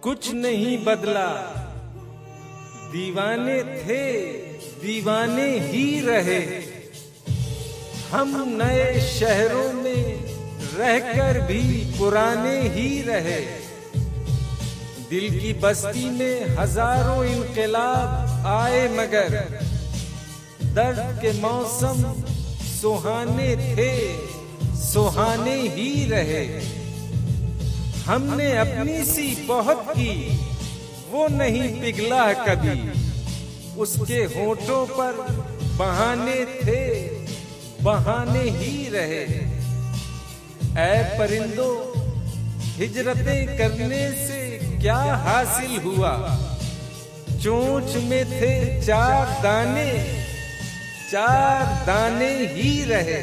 कुछ नहीं बदला, दीवाने थे दीवाने ही रहे। हम नए शहरों में रहकर भी पुराने ही रहे। दिल की बस्ती में हजारों इनकलाब आए मगर दर्द के मौसम सुहाने थे, सुहाने ही रहे। हमने अपनी सी बहुत की, वो नहीं पिघला कभी। उसके होठों पर बहाने थे, बहाने ही रहे। ऐ परिंदों, हिजरतें करने से क्या हासिल हुआ? चोंच में थे चार दाने, चार दाने ही रहे।